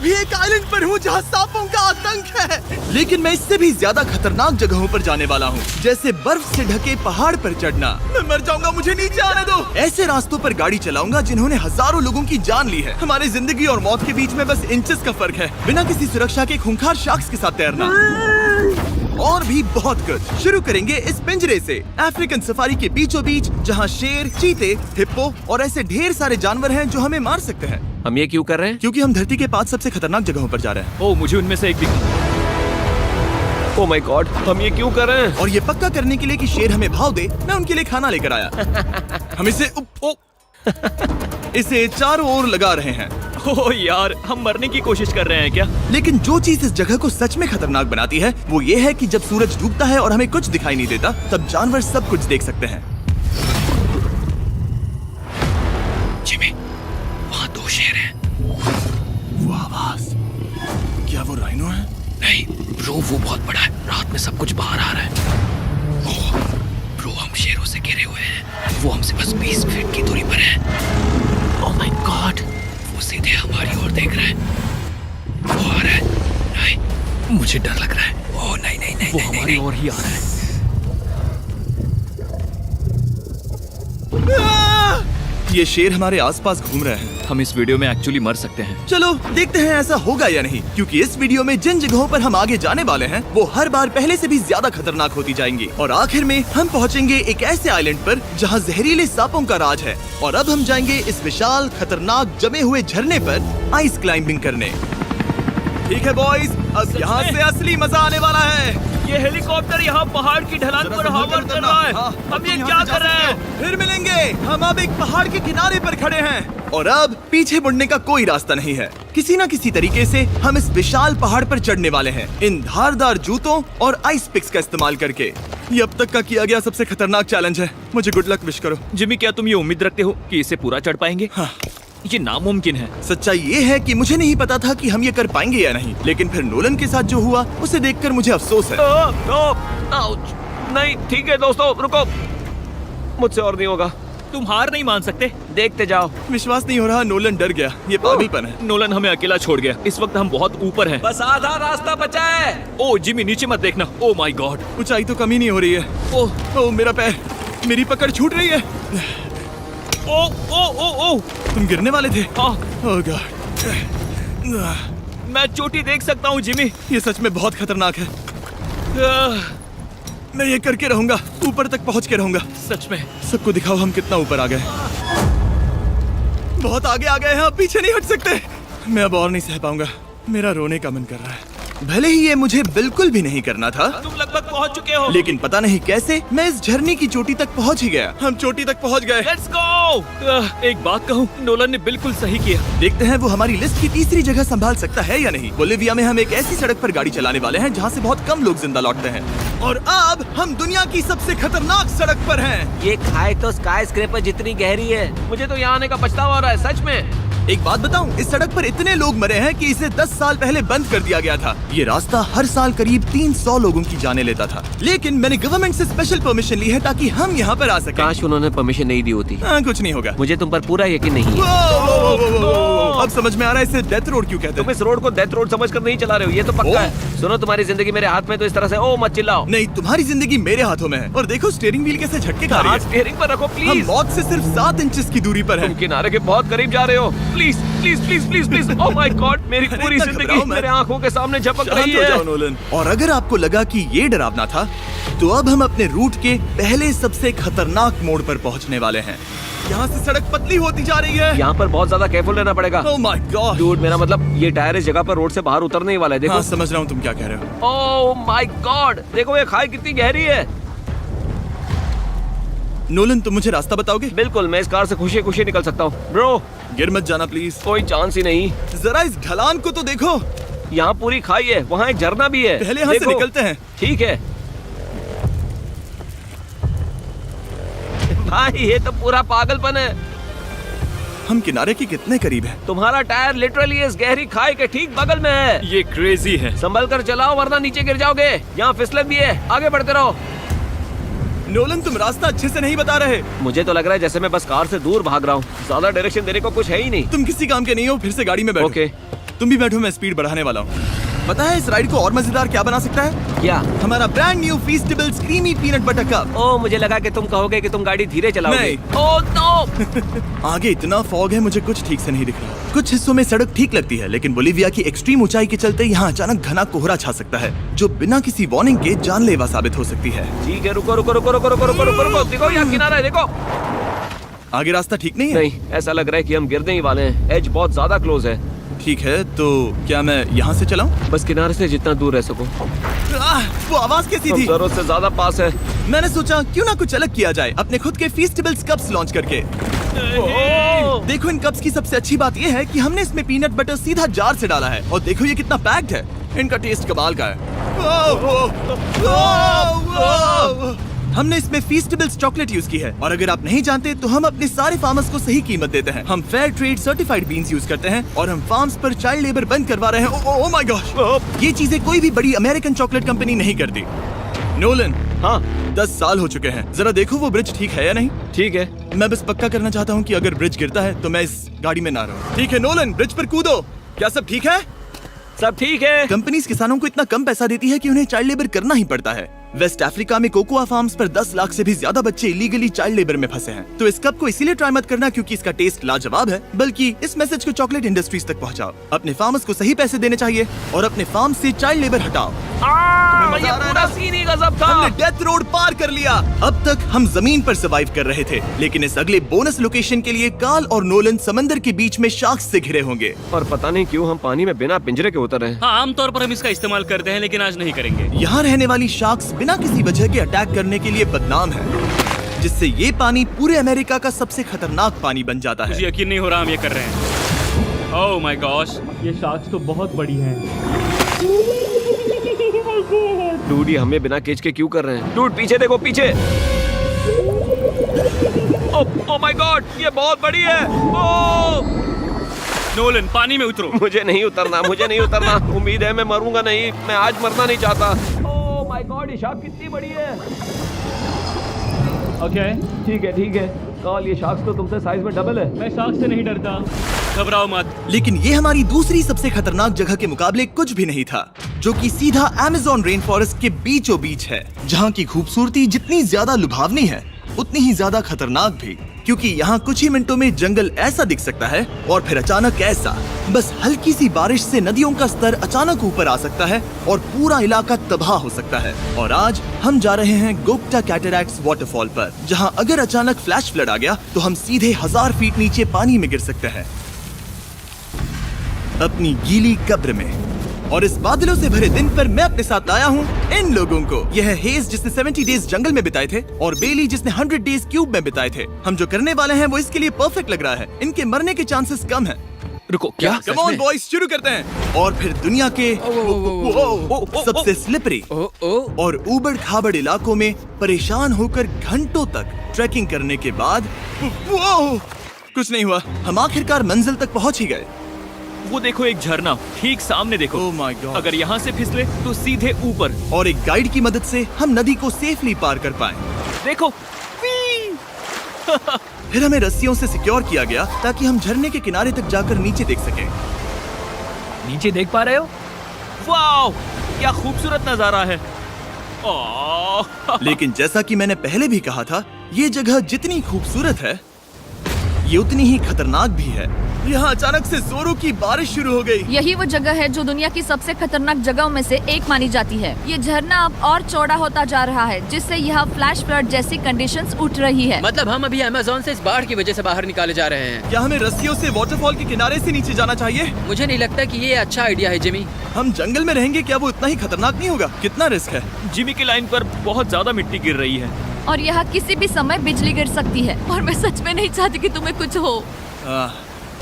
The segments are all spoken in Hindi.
अभी एक आइलैंड पर हूँ जहाँ सांपों का आतंक है, लेकिन मैं इससे भी ज्यादा खतरनाक जगहों पर जाने वाला हूँ, जैसे बर्फ से ढके पहाड़ पर चढ़ना। मैं मर जाऊंगा, मुझे नीचे आने दो। ऐसे रास्तों पर गाड़ी चलाऊंगा जिन्होंने हजारों लोगों की जान ली है। हमारी जिंदगी और मौत के बीच में बस इंचेस का फर्क है। बिना किसी सुरक्षा के खूंखार शार्क्स के साथ तैरना और भी बहुत कुछ। शुरू करेंगे इस पिंजरे से, अफ्रीकन सफारी के बीचों बीच, जहाँ शेर, चीते, हिप्पो और ऐसे ढेर सारे जानवर हैं जो हमें मार सकते हैं। हम ये क्यों कर रहे हैं? क्योंकि हम धरती के 5 सबसे खतरनाक जगहों पर जा रहे हैं। ओह, मुझे उनमें से एक दिखा। ओह माय गॉड, हम ये क्यों कर रहे हैं? और ये पक्का करने के लिए कि शेर हमें भाव दे, मैं उनके लिए खाना लेकर आया। हम इसे चारों ओर लगा रहे हैं। ओह यार, हम मरने की कोशिश कर रहे हैं क्या? लेकिन जो चीज इस जगह को सच में खतरनाक बनाती है वो ये है कि जब सूरज डूबता है और हमें कुछ दिखाई नहीं देता, तब जानवर सब कुछ देख सकते हैं। जिमी, वहाँ 2 शेर हैं। वो आवाज, क्या वो राइनो है? नहीं ब्रो, वो बहुत बड़ा है। रात में सब कुछ बाहर आ रहा है। ओह ब्रो, हम शेरों से घिरे हुए हैं। वो हमसे बस 20 फीट की दूरी पर है। ओह माय गॉड, वो सीधे हमारी ओर देख रहा है। वो आ रहा है। नहीं, मुझे डर लग रहा है। ओह नहीं नहीं नहीं, वो हमारी ओर ही आ रहा है। ये शेर हमारे आसपास घूम रहे हैं। हम इस वीडियो में एक्चुअली मर सकते हैं। चलो देखते हैं ऐसा होगा या नहीं, क्योंकि इस वीडियो में जिन जगहों पर हम आगे जाने वाले हैं वो हर बार पहले से भी ज्यादा खतरनाक होती जाएंगी। और आखिर में हम पहुंचेंगे एक ऐसे आइलैंड पर जहां जहरीले सांपों का राज है। और अब हम जाएंगे इस विशाल खतरनाक जमे हुए झरने पर आइस क्लाइंबिंग करने। ठीक है बॉयज, अब यहाँ से असली मजा आने वाला है। ये हेलीकॉप्टर यहाँ पहाड़ की ढलान पर हवा कर रहा है। हम ये क्या कर रहे हैं? फिर मिलेंगे। हम अब एक पहाड़ के किनारे पर खड़े हैं और अब पीछे मुड़ने का कोई रास्ता नहीं है। किसी न किसी तरीके से हम इस विशाल पहाड़ पर चढ़ने वाले हैं, इन धारदार जूतों और आइस पिक्स का इस्तेमाल करके। ये अब तक का किया गया सबसे खतरनाक चैलेंज है। मुझे गुड लक विश करो। जिमी, क्या तुम ये उम्मीद रखते हो कि इसे पूरा चढ़ पाएंगे? हाँ। ये नामुमकिन है। सच्चाई ये है कि मुझे नहीं पता था कि हम ये कर पाएंगे या नहीं, लेकिन फिर नोलन के साथ जो हुआ उसे देखकर मुझे अफसोस है। नहीं ठीक है दोस्तों, रुको, मुझसे और नहीं होगा। तुम हार नहीं मान सकते, देखते जाओ। विश्वास नहीं हो रहा, नोलन डर गया। ये पागलपन है। नोलन हमें अकेला छोड़ गया। इस वक्त हम बहुत ऊपर हैं। बस आधा रास्ता बचा है। ओह जिमी, नीचे मत देखना। ओह माय गॉड, ऊंचाई तो कमी नहीं हो रही है। ओह मेरा पैर, मेरी पकड़ छूट रही है। ओह तुम गिरने वाले थे। हाँ। ओह गॉड, मैं चोटी देख सकता हूँ जिमी। ये सच में बहुत खतरनाक है। मैं ये करके रहूंगा, ऊपर तक पहुंच के रहूंगा। सच में। सबको दिखाओ हम कितना ऊपर आ गए। बहुत आगे आ गए हैं, अब पीछे नहीं हट सकते। मैं अब और नहीं सह पाऊंगा, मेरा रोने का मन कर रहा है। भले ही ये मुझे बिल्कुल भी नहीं करना था। तुम लगभग पहुंच चुके हो, लेकिन पता नहीं कैसे मैं इस झरने की चोटी तक पहुंच ही गया। हम चोटी तक पहुंच गए। Let's go. एक बात कहूँ, नोलन ने बिल्कुल सही किया। देखते हैं वो हमारी लिस्ट की तीसरी जगह संभाल सकता है या नहीं। बोलिविया में हम एक ऐसी सड़क पर गाड़ी चलाने वाले हैं जहाँ से बहुत कम लोग जिंदा लौटते हैं। और अब हम दुनिया की सबसे खतरनाक सड़क पर हैं। ये खाई तो स्काई स्क्रैपर जितनी गहरी है। मुझे तो यहाँ आने का पछतावा हो रहा है, सच में। एक बात बताऊं, इस सड़क पर इतने लोग मरे हैं कि इसे 10 साल पहले बंद कर दिया गया था। ये रास्ता हर साल करीब 300 लोगों की जाने लेता था, लेकिन मैंने गवर्नमेंट से स्पेशल परमिशन ली है ताकि हम यहाँ पर आ सकें। काश उन्होंने परमिशन नहीं दी होती। कुछ नहीं होगा। मुझे तुम पर पूरा यकीन नहीं है। अब समझ में आ रहा है इसे डेथ रोड क्यों कहते तुम हैं। इस रोड को डेथ रोड समझकर नहीं चला रहे हो, ये तो पक्का है। सुनो, तुम्हारी जिंदगी मेरे हाथ में, तो इस तरह से ओ मत चिल्लाओ। नहीं, तुम्हारी जिंदगी मेरे हाथों में है। और देखो स्टीयरिंग व्हील कैसे झटके खा रही हाथ है। स्टीयरिंग पर रखो हम प्लीज। मौत से सिर्फ 7 इंचेस की दूरी पर तुम हैं। किनारे के बहुत करीब जा रहे हो। Please please please please please. Oh my God, मेरी पूरी इतना जिंदगी घबराओ मत। मेरे आंखों के सामने झपक शांत रही हो जाओ है। नोलन। और अगर आपको लगा कि ये डरावना था, तो अब हम अपने रूट के पहले सबसे खतरनाक मोड़ पर पहुंचने वाले हैं। यहाँ से सड़क पतली होती जा रही है। यहाँ पर बहुत ज्यादा केयरफुल रहना पड़ेगा। Oh my God. डूड, मेरा मतलब ये टायर इस जगह पर रोड से बाहर उतरने ही वाला है। देखो। हाँ, समझ रहा हूँ तुम क्या कह रहे हो। ओह माय गॉड, देखो ये खाई कितनी गहरी है। नोलन, तुम मुझे रास्ता बताओगे? बिल्कुल, मैं इस कार से खुशी खुशी निकल सकता हूँ। ब्रो, गिर मत जाना प्लीज। कोई चांस ही नहीं। जरा इस ढलान को तो देखो। यहाँ पूरी खाई है, वहाँ एक झरना भी है। पहले यहाँ से देखो। निकलते हैं। ठीक है भाई, ये तो पूरा पागलपन है। हम किनारे के कितने करीब हैं? तुम्हारा टायर लिटरली इस गहरी खाई के ठीक बगल में है। ये क्रेजी है। संभल कर चलाओ वरना नीचे गिर जाओगे। यहाँ फिसलन भी है, आगे बढ़ते रहो। नोलन, तुम रास्ता अच्छे से नहीं बता रहे। मुझे तो लग रहा है जैसे मैं बस कार से दूर भाग रहा हूँ। ज्यादा डायरेक्शन देने को कुछ है ही नहीं। तुम किसी काम के नहीं हो, फिर से गाड़ी में बैठो। ओके, तुम भी बैठो, मैं स्पीड बढ़ाने वाला हूँ। पता है इस राइड को और मजेदार क्या बना सकता है? क्या? हमारा brand new Feastables creamy peanut butter cup. ओ, मुझे लगा कि तुम कहोगे कि तुम गाड़ी धीरे चलाओगे। नहीं। Oh no! आगे इतना फॉग है, मुझे कुछ ठीक से नहीं दिख रहा। कुछ हिस्सों में सड़क ठीक लगती है, लेकिन बोलीविया की एक्सट्रीम ऊंचाई के चलते यहाँ अचानक घना कोहरा छा सकता है, जो बिना किसी वार्निंग के जानलेवा साबित हो सकती है। ठीक है, रुको रुको रुको रुको रुको रुको रुको रुको, देखो यहाँ किनारा है, देखो। आगे रास्ता ठीक नहीं है? नहीं, ऐसा लग रहा है कि हम गिरने ही वाले हैं। एज बहुत ज्यादा क्लोज है। ठीक है, तो क्या मैं यहाँ से चलाऊं? बस किनारे से जितना दूर रह सको। वो आवाज कैसी हम थी? जरूरत से ज्यादा पास है। मैंने सोचा क्यों ना कुछ अलग किया जाए, अपने खुद के फीस्टेबल्स कप्स लॉन्च करके। ओह! देखो इन कप्स की सबसे अच्छी बात ये है कि हमने इसमें पीनट बटर सीधा जार से डाला है, और देखो ये कितना पैक्ड है। इनका टेस्ट कमाल का है। हमने इसमें फीस्टेबल्स चॉकलेट यूज की है, और अगर आप नहीं जानते तो हम अपने सारे फार्मर्स को सही कीमत देते हैं। हम fair trade certified beans use करते हैं, और हम फार्म्स पर चाइल्ड लेबर बंद करवा रहे हैं। ओह माय गॉश, ये चीजें कोई भी बड़ी अमेरिकन चॉकलेट कंपनी नहीं करती। नोलन, हाँ 10 साल हो चुके हैं, जरा देखो वो ब्रिज ठीक है या नहीं। ठीक है। मैं बस पक्का करना चाहता हूँ कि अगर ब्रिज गिरता है तो मैं इस गाड़ी में ना रहूं। ठीक है नोलन, ब्रिज पर कूदो। क्या सब ठीक है? सब ठीक है। कंपनीज किसानों को इतना कम पैसा देती है कि उन्हें चाइल्ड लेबर करना ही पड़ता है। वेस्ट अफ्रीका में कोकोआ फार्म्स पर 10 लाख से भी ज्यादा बच्चे इलीगली चाइल्ड लेबर में फंसे हैं। तो इस कप को इसीलिए ट्राई मत करना क्योंकि इसका टेस्ट लाजवाब है, बल्कि इस मैसेज को चॉकलेट इंडस्ट्रीज तक पहुंचाओ। अपने फार्मर्स को सही पैसे देने चाहिए और अपने फार्म से चाइल्ड लेबर हटाओ। ये पूरा सीन ही गजब था। हमने डेथ रोड पार कर लिया। अब तक हम जमीन पर सर्वाइव कर रहे थे, लेकिन इस अगले बोनस लोकेशन के लिए कार्ल और नोलन समंदर के बीच में शार्क्स से घिरे होंगे। और पता नहीं क्यों हम पानी में बिना पिंजरे के उतर रहे हैं। हाँ, आमतौर पर हम इसका इस्तेमाल करते हैं, लेकिन आज नहीं करेंगे। यहाँ रहने वाली शार्क्स बिना किसी वजह के अटैक करने के लिए बदनाम है, जिससे ये पानी पूरे अमेरिका का सबसे खतरनाक पानी बन जाता मुझे है। यकीन नहीं हो रहा हम ये कर रहे हैं। ओह माय गॉश, ये शार्क्स तो बहुत बड़ी हैं। डूड, ये हमें बिना केज के क्यों कर रहे हैं? डूड पीछे देखो, पीछे। ओह माय गॉड, ये बहुत बड़ी है। ओह! नोलन, पानी में उतरो। मुझे नहीं उतरना, मुझे नहीं उतरना। उम्मीद है मैं मरूंगा नहीं। मैं आज मरना नहीं चाहता। ओह माय गॉड, ये शार्क कितनी बड़ी है। ओके, ठीक है ठीक है। कार्ल, ये शार्क्स तो तुमसे साइज में डबल है। मैं शार्क से नहीं डरता, घबराओ मत। लेकिन ये हमारी दूसरी सबसे खतरनाक जगह के मुकाबले कुछ भी नहीं था, जो कि सीधा अमेज़न रेन फॉरेस्ट के बीचों बीच है, जहाँ की खूबसूरती जितनी ज्यादा लुभावनी है उतनी ही ज्यादा खतरनाक भी, क्योंकि यहाँ कुछ ही मिनटों में जंगल ऐसा दिख सकता है और फिर अचानक ऐसा। बस हल्की सी बारिश से नदियों का स्तर अचानक ऊपर आ सकता है और पूरा इलाका तबाह हो सकता है। और आज हम जा रहे हैं गोप्टा कैटरैक्ट्स वाटरफॉल पर, जहाँ अगर अचानक फ्लैश फ्लड आ गया तो हम सीधे 1000 फीट नीचे पानी में गिर सकते हैं, अपनी गीली कब्र में। और इस बादलों से भरे दिन पर मैं अपने साथ लाया हूँ इन लोगों को। यह है हेज जिसने 70 डेज जंगल में बिताए थे, और बेली जिसने 100 डेज क्यूब में बिताए थे। हम जो करने वाले हैं वो इसके लिए परफेक्ट लग रहा है। इनके मरने के चांसेस कम हैं। रुको, क्या? कम ऑन बॉयज, शुरू करते हैं। और फिर दुनिया के सबसे स्लिपरी और ऊबड़ खाबड़ इलाकों में परेशान होकर घंटों तक ट्रैकिंग करने के बाद कुछ नहीं हुआ, हम आखिरकार मंजिल तक पहुंच ही गए। वो देखो, एक झरना ठीक सामने देखो। Oh my God. अगर यहाँ से फिसले तो सीधे ऊपर। और एक गाइड की मदद से हम नदी को सेफली पार कर पाए। देखो। फिर हमें रस्सियों से सिक्योर किया गया ताकि हम झरने के किनारे तक जाकर नीचे देख सकें। नीचे देख पा रहे हो? वाओ, क्या खूबसूरत नजारा है। ओह। लेकिन जैसा कि मैंने पहले भी कहा था, ये जगह जितनी खूबसूरत है ये उतनी ही खतरनाक भी है। यहाँ अचानक से जोरों की बारिश शुरू हो गई। यही वो जगह है जो दुनिया की सबसे खतरनाक जगहों में से एक मानी जाती है। ये झरना अब और चौड़ा होता जा रहा है, जिससे यहाँ फ्लैश फ्लड जैसी कंडीशंस उठ रही है। मतलब हम अभी अमेज़न से इस बाढ़ की वजह से बाहर निकाले जा रहे हैं। क्या हमें रस्सियों से वाटरफॉल के किनारे से नीचे जाना चाहिए? मुझे नहीं लगता कि ये अच्छा आइडिया है जिमी। हम जंगल में रहेंगे, क्या वो इतना ही खतरनाक नहीं होगा? कितना रिस्क है? जिमी की लाइन पर बहुत ज्यादा मिट्टी गिर रही है। और यहाँ किसी भी समय बिजली गिर सकती है, और मैं सच में नहीं चाहती कि तुम्हें कुछ हो।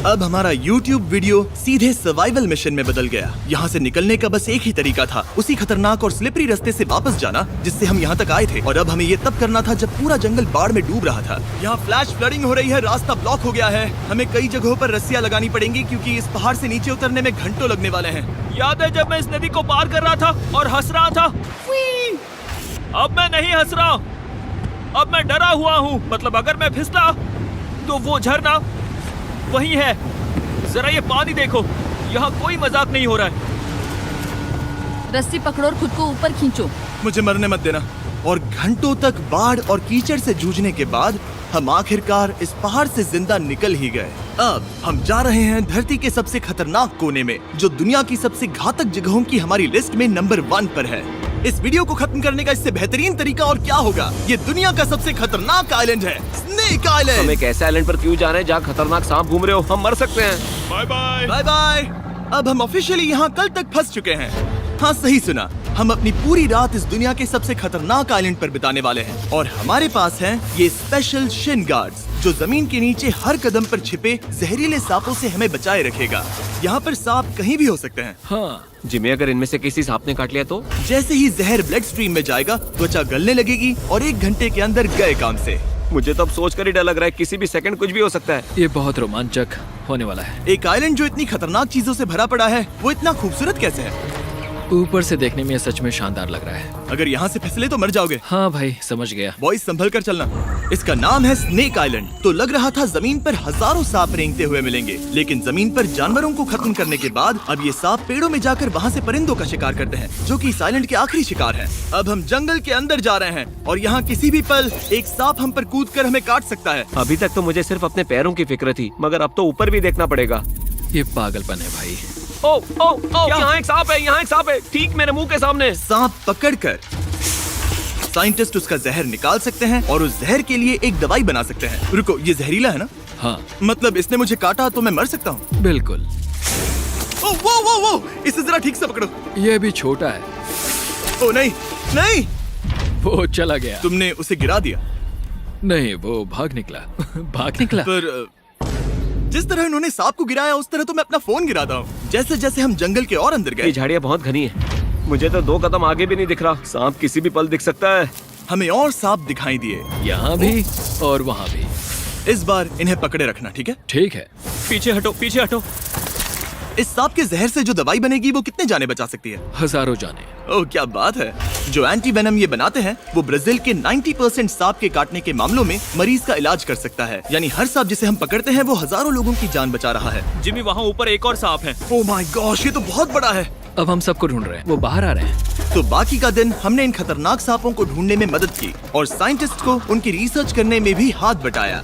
अब हमारा YouTube वीडियो सीधे सर्वाइवल मिशन में बदल गया। यहाँ से निकलने का बस एक ही तरीका था, उसी खतरनाक और स्लिपरी रास्ते से वापस जाना जिससे हम यहाँ तक आए थे। और अब हमें ये तब करना था जब पूरा जंगल बाढ़ में डूब रहा था। यहाँ फ्लैश फ्लडिंग हो रही है, रास्ता ब्लॉक हो गया है। हमें कई जगहों पर रस्सियाँ लगानी पड़ेंगी क्योंकि इस पहाड़ से नीचे उतरने में घंटों लगने वाले हैं। याद है जब मैं इस नदी को पार कर रहा था और हंस रहा था? अब मैं नहीं हंस रहा, अब मैं डरा हुआ हूँ। मतलब अगर मैं फिसला तो वो झरना वही है। जरा ये पानी देखो, यहाँ कोई मजाक नहीं हो रहा है। रस्सी पकड़ो और खुद को ऊपर खींचो। मुझे मरने मत देना। और घंटों तक बाढ़ और कीचड़ से जूझने के बाद हम आखिरकार इस पहाड़ से जिंदा निकल ही गए। अब हम जा रहे हैं धरती के सबसे खतरनाक कोने में, जो दुनिया की सबसे घातक जगहों की हमारी लिस्ट में नंबर 1 पर है। इस वीडियो को खत्म करने का इससे बेहतरीन तरीका और क्या होगा। ये दुनिया का सबसे खतरनाक आइलैंड है, स्नेक हम आइलैंड। एक ऐसे आइलैंड पर क्यों जा रहे हैं जहाँ खतरनाक सांप घूम रहे हो? हम मर सकते हैं। Bye bye. Bye bye. अब हम ऑफिशियली यहाँ कल तक फंस चुके हैं। हाँ, सही सुना। हम अपनी पूरी रात इस दुनिया के सबसे खतरनाक आइलैंड पर बिताने वाले हैं और हमारे पास हैं ये स्पेशल शिन गार्ड्स, जो जमीन के नीचे हर कदम पर छिपे जहरीले सांपों से हमें बचाए रखेगा। यहाँ पर सांप कहीं भी हो सकते हैं। हाँ, जिमी, अगर इनमें से किसी सांप ने काट लिया तो? जैसे ही जहर ब्लड स्ट्रीम में जाएगा, त्वचा गलने लगेगी और 1 घंटे के अंदर गए काम से। मुझे तो अब सोचकर ही डर लग रहा है, किसी भी सेकंड कुछ भी हो सकता है। ये बहुत रोमांचक होने वाला है। एक आइलैंड जो इतनी खतरनाक चीजों से भरा पड़ा है, वो इतना खूबसूरत कैसे है? ऊपर से देखने में ये सच में शानदार लग रहा है। अगर यहाँ से फिसले तो मर जाओगे। हाँ भाई, समझ गया। बॉयज, संभल कर चलना। इसका नाम है स्नेक आइलैंड। तो लग रहा था जमीन पर हजारों सांप रेंगते हुए मिलेंगे, लेकिन जमीन पर जानवरों को खत्म करने के बाद अब ये सांप पेड़ों में जाकर वहाँ से परिंदों का शिकार करते हैं, जो कि इस आइलैंड के आखिरी शिकार हैं। अब हम जंगल के अंदर जा रहे हैं और यहाँ किसी भी पल एक सांप हम पर कूद कर हमें काट सकता है। अभी तक तो मुझे सिर्फ अपने पैरों की फिक्र थी, मगर अब तो ऊपर भी देखना पड़ेगा। ये पागलपन है भाई। ओ ओ ओ, यहाँ एक सांप है, यहाँ एक सांप है, ठीक मेरे मुंह के सामने। सांप पकड़कर साइंटिस्ट उसका जहर निकाल सकते हैं और उस जहर के लिए एक दवाई बना सकते हैं। रुको, ये जहरीला है ना? हाँ, मतलब इसने मुझे काटा तो मैं मर सकता हूँ? बिल्कुल। ओ वो वो वो, इसे जरा ठीक से पकड़ो। ये भी छोटा है। ओ नहीं नहीं, वो चला गया। तुमने उसे गिरा दिया। नहीं, वो भाग निकला। भाग निकला। पर जिस तरह उन्होंने सांप को गिराया, उस तरह तो मैं अपना फोन गिराता हूँ। जैसे जैसे हम जंगल के और अंदर ये गए, झाड़ियाँ बहुत घनी है, मुझे तो 2 कदम आगे भी नहीं दिख रहा। सांप किसी भी पल दिख सकता है। हमें और सांप दिखाई दिए। यहाँ भी और वहाँ भी। इस बार इन्हें पकड़े रखना, ठीक है? ठीक है। पीछे हटो, पीछे हटो। इस सांप के जहर से जो दवाई बनेगी, वो कितने जाने बचा सकती है? हजारों जाने। ओह, क्या बात है। जो एंटी वेनम ये बनाते हैं, वो ब्राजील के 90% सांप के काटने के मामलों में मरीज का इलाज कर सकता है। यानी हर सांप जिसे हम पकड़ते हैं, वो हजारों लोगों की जान बचा रहा है। जिमी, वहाँ ऊपर एक और सांप है। ओह माय गॉश, ये तो बहुत बड़ा है। अब हम सबको ढूंढ रहे हैं। वो बाहर आ रहे हैं। तो बाकी का दिन हमने इन खतरनाक सांपों को ढूंढने में मदद की और साइंटिस्ट को उनकी रिसर्च करने में भी हाथ बटाया।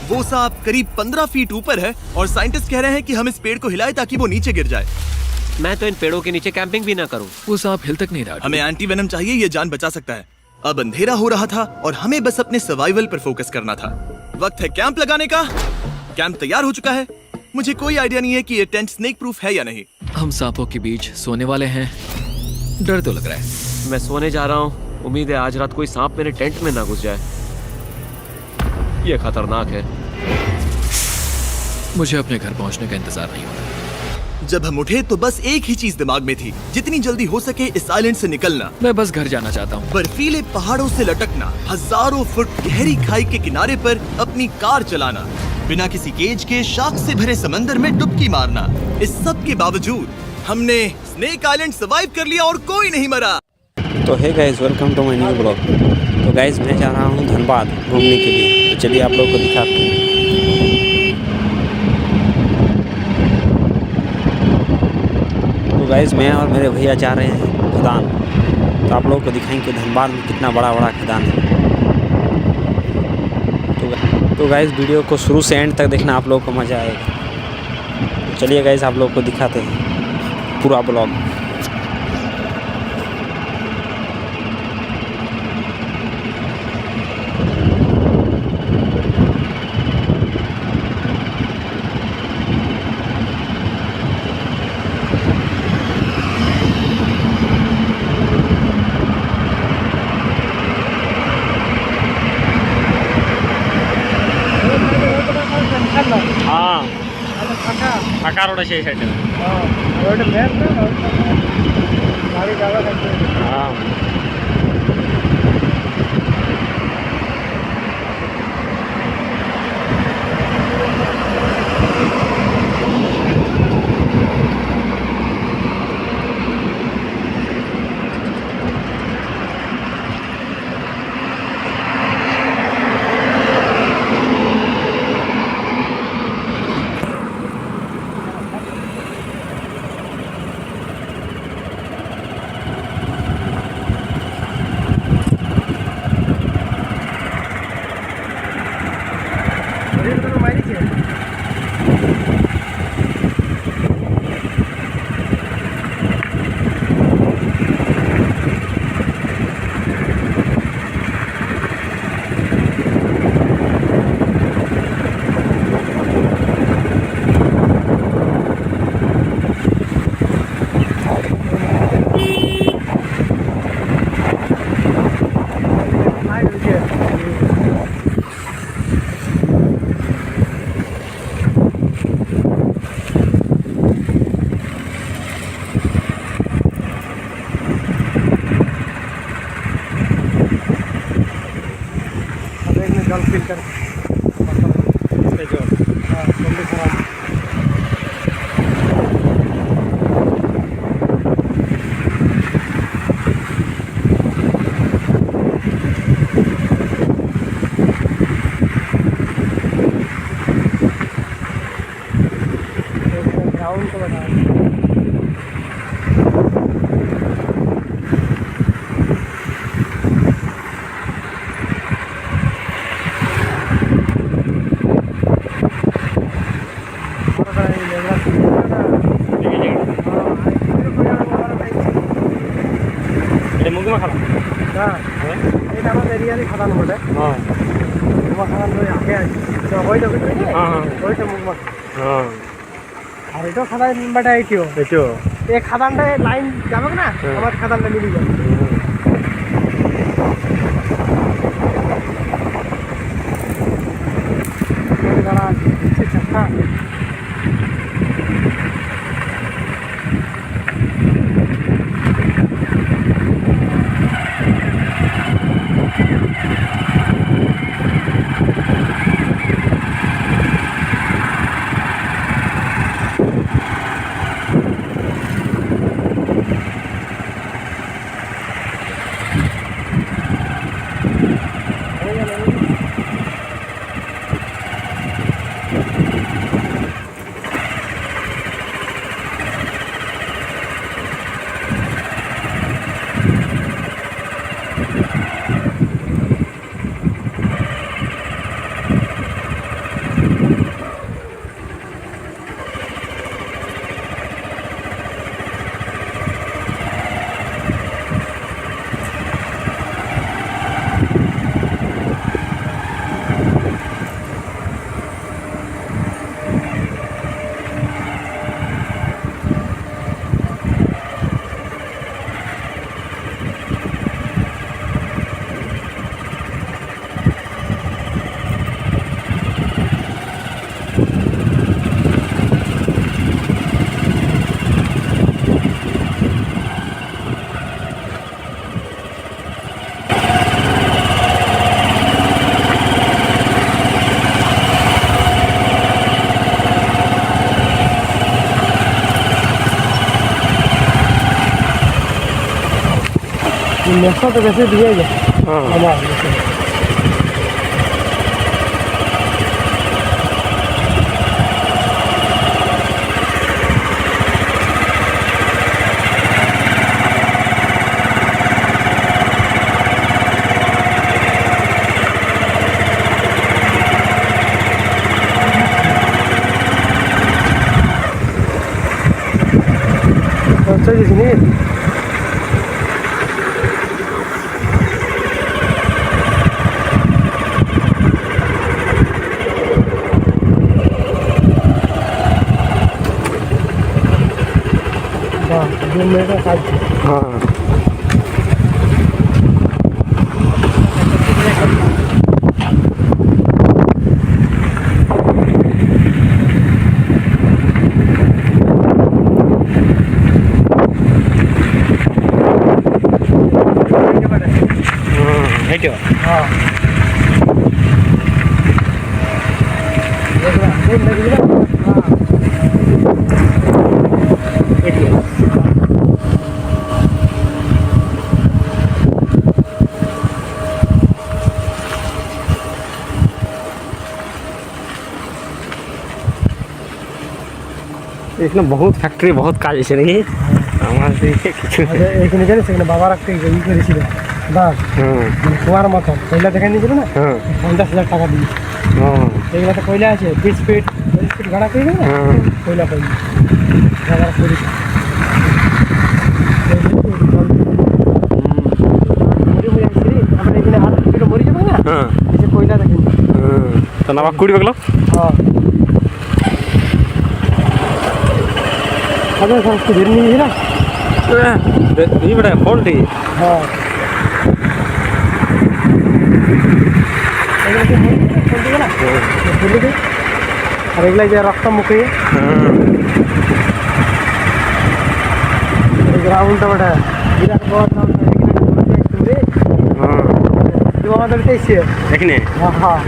वो सांप करीब 15 फीट ऊपर है और साइंटिस्ट कह रहे हैं कि हम इस पेड़ को हिलाएं ताकि वो नीचे गिर जाए। मैं तो इन पेड़ों के नीचे कैंपिंग भी ना करूं। वो सांप हिल तक नहीं रहा। हमें एंटी वेनम चाहिए, ये जान बचा सकता है। अब अंधेरा हो रहा था और हमें बस अपने सर्वाइवल पर फोकस करना था। वक्त है कैंप लगाने का। कैंप तैयार हो चुका है। मुझे कोई आइडिया नहीं है कि ये टेंट स्नेक प्रूफ है या नहीं। हम सांपों के बीच सोने वाले हैं। डर तो लग रहा है। मैं सोने जा रहा हूँ। उम्मीद है आज रात कोई सांप मेरे टेंट में ना घुस जाए। ये खतरनाक है। मुझे अपने घर पहुंचने का इंतजार नहीं हो रहा। जब हम उठे तो बस एक ही चीज दिमाग में थी, जितनी जल्दी हो सके इस आइलैंड से निकलना। मैं बस घर जाना चाहता हूँ। बर्फीले पहाड़ों से लटकना, हजारों फुट गहरी खाई के किनारे पर अपनी कार चलाना, बिना किसी केज के शार्क से भरे समंदर में डुबकी मारना। इस सब के बावजूद हमने स्नेक आइलैंड सर्वाइव कर लिया और कोई नहीं मरा। तो hey guys, welcome to my new blog. तो गाइस, मैं जा रहा हूँ धनबाद घूमने के लिए। तो चलिए आप लोग को दिखाते हैं। तो गाइस, मैं और मेरे भैया जा रहे हैं खदान। तो आप लोगों को दिखाएंगे धनबाद में कितना बड़ा बड़ा खदान है। तो गाइस, वीडियो को शुरू से एंड तक देखना, आप लोगों को मज़ा आएगा। तो चलिए गाइस, आप लोगों को दिखाते हैं पूरा ब्लॉग। ফাঁকা রোড আছে এই সাইডে। হ্যাঁ, जल फिल्टर जल्दी खराब ग्राउंड को बता मुगमा खाला এটা আমার এরিয়ালি খাদান বটে মুগমা খাদান ধরে আগে আছে তো ওইটা ওইটা মুগমা আর এটা খাদান বাটা এইটিও এই খাদানটা লাইন যাবে না আমার খাদানটা মিলি যাবে नेक्स्ट तो वैसे दिया ही है अच्छा जी सुनिए हाँ এখানে বহুত ফ্যাক্টরি বহুত কাজ আছে নাকি আমার কিছু এখানে জানিস এখানে বাবা রাখতে ই করেছিল দাস কুয়ার মতো কয়লা দেখে নিয়েছিল না 50,000 টাকা দিয়ে এগুলো তো কয়লা আছে 20 ফিট ভাড়া করে না কয়লা কয়লা ভাড়া করে এখানে আর কিছু মরে যাবে না এসে কয়লা দেখেন তো না কুড়ি গেল হ্যাঁ अगर उसको देर नहीं है ना ये बड़ा फॉल्ट है हाँ और अगला जो रास्ता मुके ग्राउंड तो बड़ा विराट बहुत সিধু মামা দৌড়িতে এসছে এখানে হ্যাঁ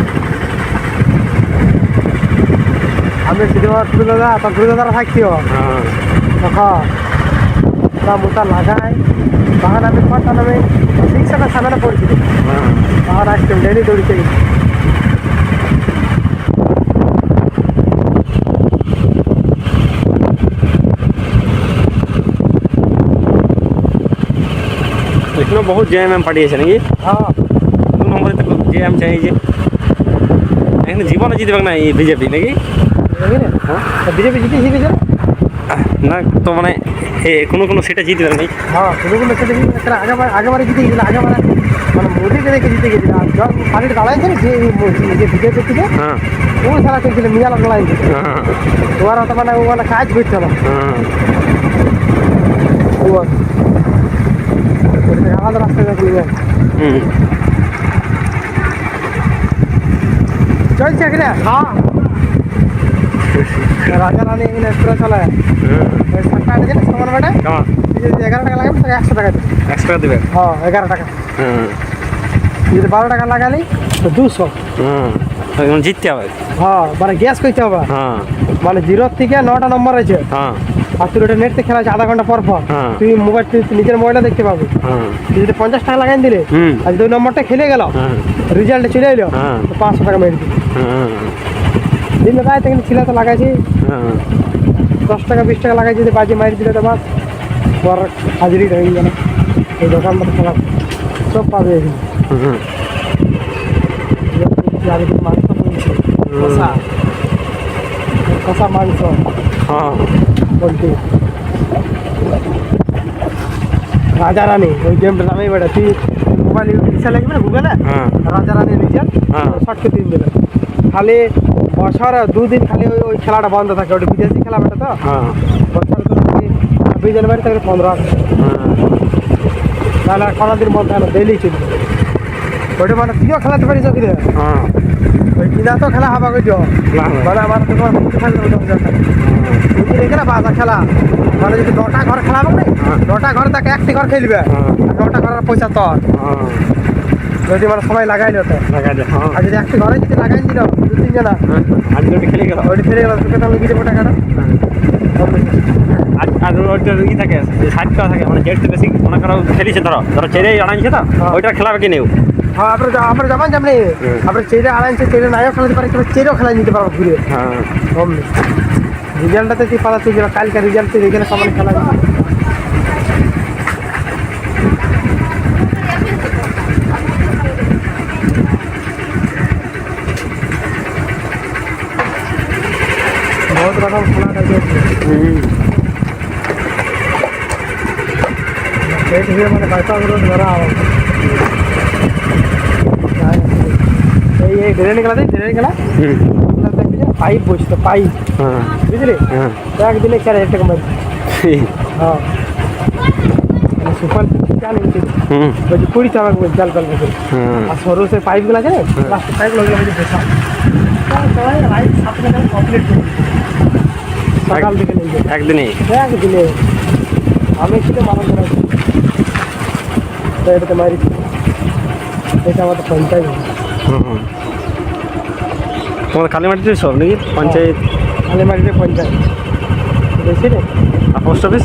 আমি সিধু মামা তুলে দাদা তখন তুলে দাদা থাকছিও হ্যাঁ তখন মোটা লাগাই তখন আমি তখন আমি শিক্ষাটা সামনে পড়েছিল হ্যাঁ তখন আসতাম ডেলি দৌড়িতে এখানে বহুত জেএমএম পার্টি আছে নাকি হ্যাঁ 2 নম্বরে তো জেএম চাইছে এখানে জীবনে জিতবে না এই বিজেপি নাকি হ্যাঁ বিজেপি জিতে জিতেছে না তো মানে কোনো সেটা জিতবে নাকি হ্যাঁ কোনো সেটা জিতে আগেবারে জিতে গেছিল আগেবারে মানে মোদিকে দেখে জিতে গেছিল আর যখন পার্টিটা দাঁড়াইছে যে বিজেপি থেকে হ্যাঁ ও সারা করছিল মিয়া লড়াইছে হ্যাঁ ওরা তো মানে ও মানে কাজ করছে না হ্যাঁ আলাদা রাস্তায় যাচ্ছিল হুম চলছে এখানে হ্যাঁ রাজা রানী এখানে এক্সপ্রেস চালায় সাতটা আটে জানিস সমান বাটে কেমন 11 টাকা লাগাবি তাকে 100 টাকা দেবে 100 টাকা দেবে হ্যাঁ 11 টাকা হ্যাঁ যদি 12 টাকা লাগালি তো 200 হ্যাঁ জিততে হবে হ্যাঁ মানে গ্যাস করতে হবে হ্যাঁ মানে 0 থেকে 9টা নম্বর আছে হ্যাঁ আর তুই ওটা নেটতে খেলা আছে আধা ঘন্টা পর পর হ্যাঁ। তুই মোবাইল নিজের মোবাইলে দেখতে পাবি হ্যাঁ তুই যদি 50 টাকা লাগাই দিলে হুম। আর যদি ওই নম্বরটা খেলে গেল হ্যাঁ রেজাল্টে চলে এলো হ্যাঁ। তো 500 টাকা মেরে দিবি হ্যাঁ দিন রায় থেকে ছিল তো লাগাইছি হ্যাঁ 10 টাকা 20 টাকা লাগাই যদি বাজি মারি দিলে তো বাস পর হাজিরি হয়ে গেল এই দোকানটা খেলা সব পাবে এখানে হ্যাঁ আর কি মাংস বলছে কষা কষা মাংস হ্যাঁ বলতে রাজা রানী ওই গেমটা নামেই বেটা তুই মোবাইল রিক্সা লাগবে না গুগলে হ্যাঁ রাজা রানী রিজাল্ট হ্যাঁ। শর্টকে 3 দিন খালি বছরে 2 দিন খালি ওই খেলাটা বন্ধ থাকে ওটা বিদেশি খেলা বেটা তো হ্যাঁ বছরে তো 26 জানুয়ারি থেকে 15 তাহলে কোনো দিন বন্ধ হয় না ডেইলি চলবে ওটা মানে তুইও খেলাতে পারিস কিনে হ্যাঁ ওই কিনা তো খেলা হবা কই মানে আমার তোমার মুখে থাকবে ওটা বুঝা থাকে তুই দেখে না বাজা খেলা মানে যদি 9টা ঘর খেলা হবে না 9টা ঘর তাকে একটি ঘর খেলবে আর 9টা ঘরের পয়সা তোর হ্যাঁ যদি মানে সবাই লাগাইলো তো লাগাই দে হ্যাঁ আর যদি একটি ঘরে যদি লাগাই দিল 2-3 জনা আজ দুটো খেলে গেল ওইটা ফেলে গেল তোকে তাহলে দিয়ে দেবো টাকাটা আজ আর ওইটা ই থাকে ষাট টাকা থাকে মানে যেটা বেশি মনে করো খেলিছে ধরো চেরে আনাইছে তো ওইটা খেলাবে কি নেও হ্যাঁ আমরা যাবেন যেমনি আমরা চেরে আড়াইছে চেরে নাইও খেলাতে পারি কিন্তু চেরেও খেলা নিতে পারবো ঘুরে হ্যাঁ অমনি রিজাল্টটাতে তুই পালা তুই কালকে রিজাল্ট তুই এখানে সমান খেলা बहुत रकम खेला था पेट भी मैंने पैसा विरोध करा ये ड्रेन निकला था ड्रेन निकला पाइप बुझते पाइप হ্যাঁ बुझली হ্যাঁ एक दिन 4000 टाका में हाँ सुपर क्या नहीं थी হুম बस पूरी चावल में जल जल में হ্যাঁ और सौरों से पाइप गला जाए प्लास्टिक पाइप लग गया मुझे पैसा राइट 7 घंटे कंप्लीट सकाल दिखे नहीं गए একদিনই এক দিনে আমি ছিল মানুষ তো এটা মারি এটা আমাদের পঞ্চায়েত হুম তোমার কালীমাটিতে সব নাকি পঞ্চায়েত খালি মারিতে পঞ্চায়েত বেশি রে আর পোস্ট অফিস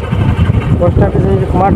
পোস্ট অফিসে কুমার